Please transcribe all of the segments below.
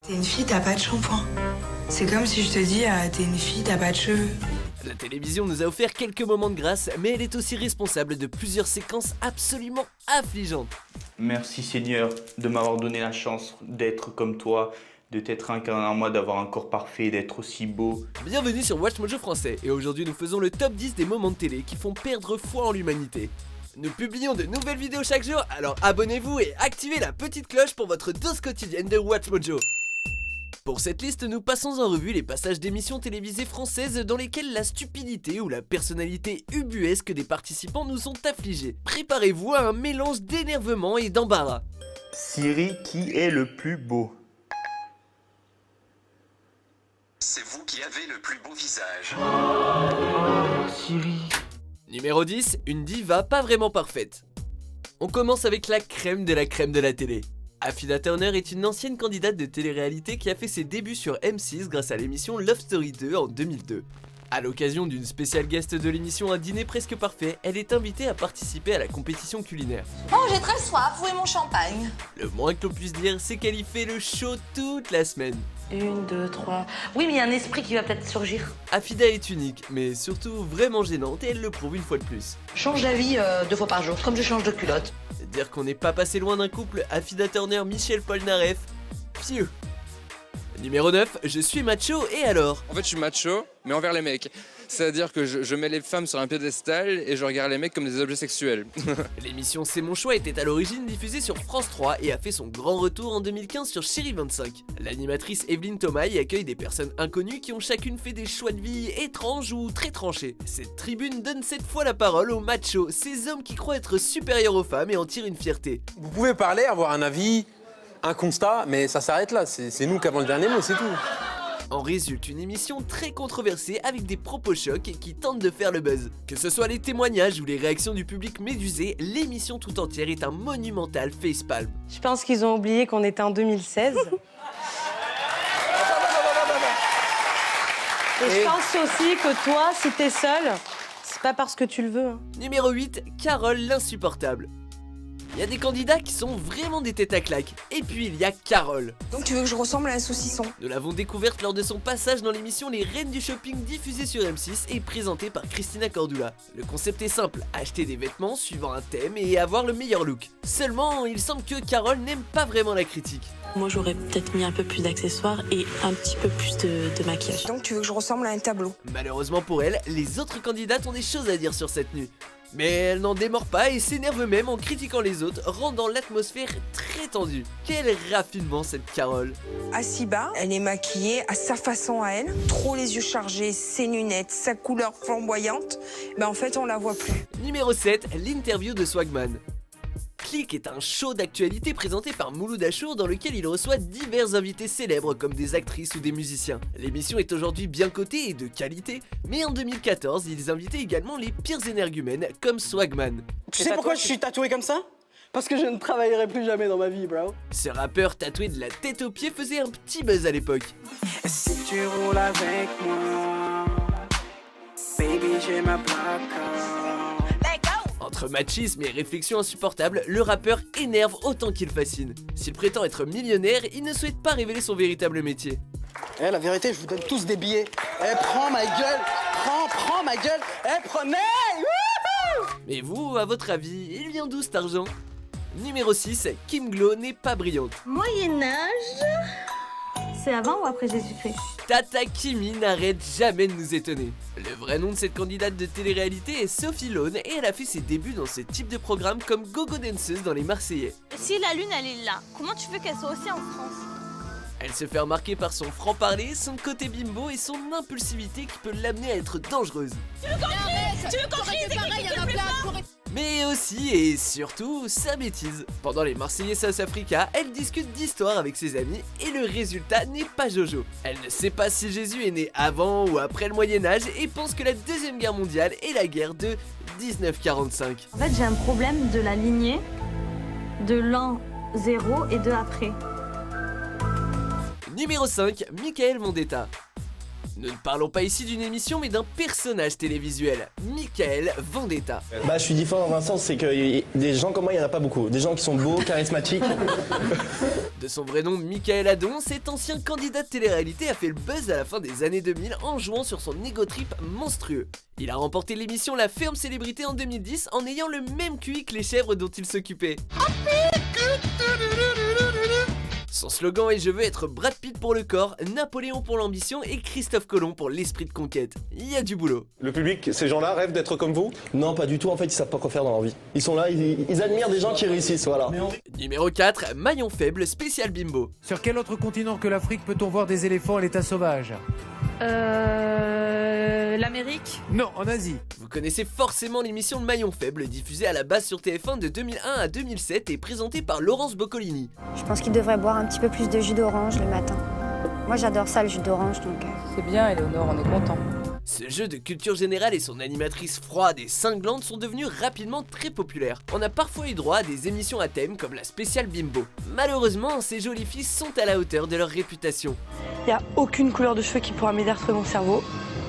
T'es une fille, t'as pas de shampoing. C'est comme si je te dis, t'es une fille, t'as pas de cheveux. La télévision nous a offert quelques moments de grâce, mais elle est aussi responsable de plusieurs séquences absolument affligeantes. Merci Seigneur de m'avoir donné la chance d'être comme toi, de t'être incarné en moi, d'avoir un corps parfait, d'être aussi beau. Bienvenue sur Watch Mojo Français, et aujourd'hui nous faisons le top 10 des moments de télé qui font perdre foi en l'humanité. Nous publions de nouvelles vidéos chaque jour, alors abonnez-vous et activez la petite cloche pour votre dose quotidienne de Watch Mojo. Pour cette liste, nous passons en revue les passages d'émissions télévisées françaises dans lesquelles la stupidité ou la personnalité ubuesque des participants nous ont affligés. Préparez-vous à un mélange d'énervement et d'embarras. Siri, qui est le plus beau? C'est vous qui avez le plus beau visage. Siri. Numéro 10, une diva pas vraiment parfaite. On commence avec la crème de la télé. Affida Turner est une ancienne candidate de télé-réalité qui a fait ses débuts sur M6 grâce à l'émission Love Story 2 en 2002. À l'occasion d'une spéciale guest de l'émission Un dîner presque parfait, elle est invitée à participer à la compétition culinaire. Oh, j'ai très soif, où est mon champagne? Le moins que l'on puisse dire, c'est qu'elle y fait le show toute la semaine. 1, 2, 3... Oui, mais il y a un esprit qui va peut-être surgir. Affida est unique, mais surtout vraiment gênante et elle le prouve une fois de plus. Change d'avis 2 fois par jour, comme je change de culotte. Dire qu'on n'est pas passé loin d'un couple Affida Turner-Michel Polnareff. Pfiou. Numéro 9, je suis macho et alors? En fait, je suis macho, mais envers les mecs. C'est-à-dire que je mets les femmes sur un piédestal et je regarde les mecs comme des objets sexuels. L'émission C'est mon choix était à l'origine diffusée sur France 3 et a fait son grand retour en 2015 sur Chérie 25. L'animatrice Evelyne Thomas y accueille des personnes inconnues qui ont chacune fait des choix de vie étranges ou très tranchés. Cette tribune donne cette fois la parole aux machos, ces hommes qui croient être supérieurs aux femmes et en tirent une fierté. Vous pouvez parler, avoir un avis, un constat, mais ça s'arrête là. C'est nous qui avons le dernier mot, c'est tout. En résulte une émission très controversée avec des propos chocs qui tentent de faire le buzz. Que ce soit les témoignages ou les réactions du public médusé, l'émission tout entière est un monumental facepalm. Je pense qu'ils ont oublié qu'on était en 2016. Et je pense aussi que toi, si t'es seule, c'est pas parce que tu le veux. Hein. Numéro 8, Carole l'insupportable. Il y a des candidats qui sont vraiment des têtes à claques. Et puis il y a Carole. Donc tu veux que je ressemble à un saucisson? Nous l'avons découverte lors de son passage dans l'émission Les Reines du Shopping diffusée sur M6 et présentée par Christina Cordula. Le concept est simple, acheter des vêtements suivant un thème et avoir le meilleur look. Seulement, il semble que Carole n'aime pas vraiment la critique. Moi, j'aurais peut-être mis un peu plus d'accessoires et un petit peu plus de maquillage. Donc tu veux que je ressemble à un tableau? Malheureusement pour elle, les autres candidates ont des choses à dire sur cette tenue. Mais elle n'en démord pas et s'énerve même en critiquant les autres, rendant l'atmosphère très tendue. Quel raffinement cette Carole! Assis bas, elle est maquillée à sa façon à elle. Trop les yeux chargés, ses lunettes, sa couleur flamboyante. En fait, on la voit plus. Numéro 7, l'interview de Swagman. Click est un show d'actualité présenté par Mouloud Achour dans lequel il reçoit divers invités célèbres comme des actrices ou des musiciens. L'émission est aujourd'hui bien cotée et de qualité, mais en 2014, ils invitaient également les pires énergumènes comme Swagman. Tu sais pourquoi je suis tatoué comme ça? Parce que je ne travaillerai plus jamais dans ma vie, bro. Ce rappeur tatoué de la tête aux pieds faisait un petit buzz à l'époque. Si tu roules avec moi, baby, j'ai ma plaque. Entre machisme et réflexion insupportable, le rappeur énerve autant qu'il fascine. S'il prétend être millionnaire, il ne souhaite pas révéler son véritable métier. Eh, la vérité, je vous donne tous des billets. Eh, prends ma gueule. Prends ma gueule. Eh, prenez. Mais vous, à votre avis, il vient d'où cet argent? Numéro 6, Kim Glow n'est pas brillante. Moyen-Âge. C'est avant ou après Jésus-Christ? Tata Kimi n'arrête jamais de nous étonner. Le vrai nom de cette candidate de télé-réalité est Sophie Lone et elle a fait ses débuts dans ce type de programme comme Gogo Danseuse dans Les Marseillais. Si la lune elle est là, comment tu veux qu'elle soit aussi en France? Elle se fait remarquer par son franc-parler, son côté bimbo et son impulsivité qui peut l'amener à être dangereuse. Tu veux qu'on crie Mais aussi et surtout sa bêtise. Pendant les Marseillais South Africa, elle discute d'histoire avec ses amis et le résultat n'est pas Jojo. Elle ne sait pas si Jésus est né avant ou après le Moyen-Âge et pense que la Deuxième Guerre mondiale est la guerre de 1945. En fait, j'ai un problème de la lignée de l'an 0 et de après. Numéro 5, Michael Vendetta. Nous ne parlons pas ici d'une émission mais d'un personnage télévisuel, Michael Vendetta. Je suis différent dans un sens, c'est que des gens comme moi, il n'y en a pas beaucoup. Des gens qui sont beaux, charismatiques. De son vrai nom, Michael Adon, cet ancien candidat de télé-réalité a fait le buzz à la fin des années 2000 en jouant sur son ego trip monstrueux. Il a remporté l'émission La Ferme Célébrité en 2010 en ayant le même QI que les chèvres dont il s'occupait. Son slogan est « Je veux être Brad Pitt pour le corps, Napoléon pour l'ambition et Christophe Colomb pour l'esprit de conquête ». Il y a du boulot. Le public, ces gens-là rêvent d'être comme vous? Non, pas du tout. En fait, ils savent pas quoi faire dans leur vie. Ils sont là, ils admirent des gens qui réussissent, voilà. Numéro 4, maillon faible spécial bimbo. Sur quel autre continent que l'Afrique peut-on voir des éléphants à l'état sauvage? L'Amérique? Non, en Asie. Vous connaissez forcément l'émission de Maillon Faible, diffusée à la base sur TF1 de 2001 à 2007 et présentée par Laurence Boccolini. Je pense qu'il devrait boire un petit peu plus de jus d'orange le matin. Moi j'adore ça, le jus d'orange, donc... C'est bien, Éléonore, on est content. Ce jeu de culture générale et son animatrice froide et cinglante sont devenus rapidement très populaires. On a parfois eu droit à des émissions à thème comme la spéciale Bimbo. Malheureusement, ces jolies filles sont à la hauteur de leur réputation. Il n'y a aucune couleur de cheveux qui pourra m'aider à retrouver mon cerveau.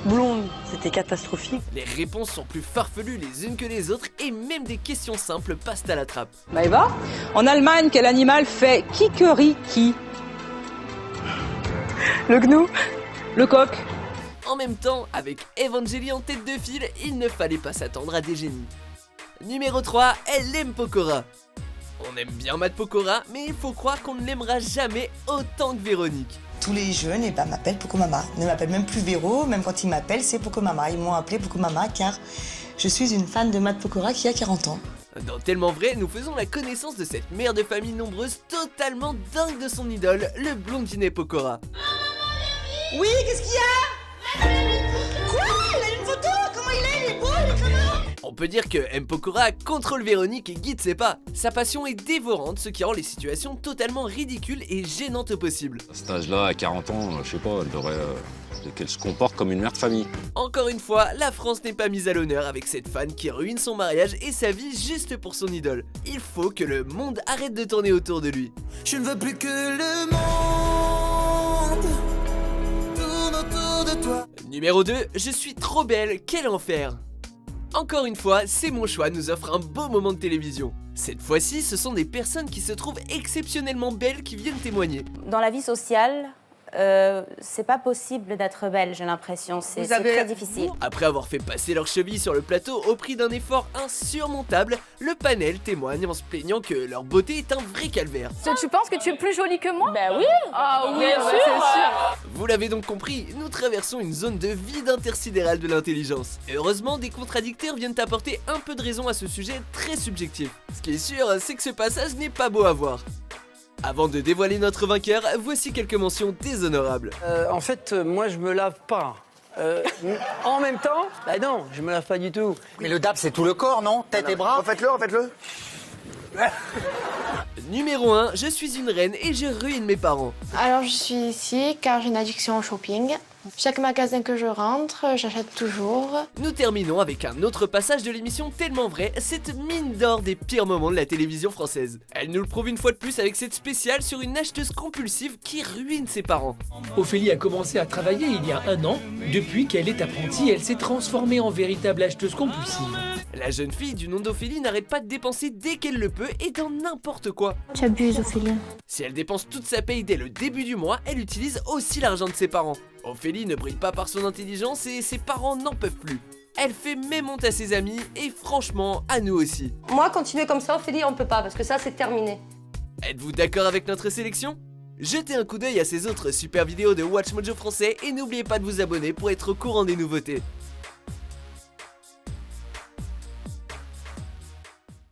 Blonde, c'était catastrophique. Les réponses sont plus farfelues les unes que les autres et même des questions simples passent à la trappe. Maëva, en Allemagne, quel animal fait kikeriki? Le gnou? Le coq? En même temps, avec Evangélie en tête de file, il ne fallait pas s'attendre à des génies. Numéro 3, elle aime Pokora. On aime bien Matt Pokora, mais il faut croire qu'on ne l'aimera jamais autant que Véronique. Tous les jeunes m'appellent Pokomama. Ils ne m'appellent même plus Véro, même quand ils m'appellent, c'est Pokomama. Ils m'ont appelé Pokomama car je suis une fan de Matt Pokora qui a 40 ans. Dans Tellement Vrai, nous faisons la connaissance de cette mère de famille nombreuse totalement dingue de son idole, le blondinet Pokora. Oui, qu'est-ce qu'il y a? Quoi? Il a une photo? Comment il est beau, il est comment? On peut dire que M. Pokora contrôle Véronique et guide ses pas. Sa passion est dévorante, ce qui rend les situations totalement ridicules et gênantes au possible. À cet âge-là, à 40 ans, je sais pas, elle devrait... qu'elle se comporte comme une mère de famille. Encore une fois, la France n'est pas mise à l'honneur avec cette fan qui ruine son mariage et sa vie juste pour son idole. Il faut que le monde arrête de tourner autour de lui. Je ne veux plus que le monde tourne autour de toi. Numéro 2, je suis trop belle, quel enfer. Encore une fois, C'est mon choix nous offre un beau moment de télévision. Cette fois-ci, ce sont des personnes qui se trouvent exceptionnellement belles qui viennent témoigner. Dans la vie sociale, c'est pas possible d'être belle, j'ai l'impression. C'est très difficile. Après avoir fait passer leurs chevilles sur le plateau au prix d'un effort insurmontable, le panel témoigne en se plaignant que leur beauté est un vrai calvaire. Tu penses que tu es plus jolie que moi? Bah oui. Ah oui, c'est sûr. Vous l'avez donc compris, nous traversons une zone de vide intersidéral de l'intelligence. Heureusement, des contradicteurs viennent apporter un peu de raison à ce sujet très subjectif. Ce qui est sûr, c'est que ce passage n'est pas beau à voir. Avant de dévoiler notre vainqueur, voici quelques mentions déshonorables. En fait, moi je me lave pas. En même temps, bah non, je me lave pas du tout. Mais le dab c'est tout le corps, non? Tête et bras? Refaites-le, refaites-le. Numéro 1, je suis une reine et je ruine mes parents. Alors je suis ici car j'ai une addiction au shopping. Chaque magasin que je rentre, j'achète toujours. Nous terminons avec un autre passage de l'émission Tellement Vrai, cette mine d'or des pires moments de la télévision française. Elle nous le prouve une fois de plus avec cette spéciale sur une acheteuse compulsive qui ruine ses parents. Ophélie a commencé à travailler il y a 1 an. Depuis qu'elle est apprentie, elle s'est transformée en véritable acheteuse compulsive. La jeune fille du nom d'Ophélie n'arrête pas de dépenser dès qu'elle le peut et dans n'importe quoi. Tu abuses, Ophélie. Si elle dépense toute sa paye dès le début du mois, elle utilise aussi l'argent de ses parents. Ophélie ne brille pas par son intelligence et ses parents n'en peuvent plus. Elle fait même honte à ses amis et franchement à nous aussi. Moi, continuer comme ça, Ophélie, on peut pas parce que ça, c'est terminé. Êtes-vous d'accord avec notre sélection? Jetez un coup d'œil à ces autres super vidéos de Watch Mojo français et n'oubliez pas de vous abonner pour être au courant des nouveautés.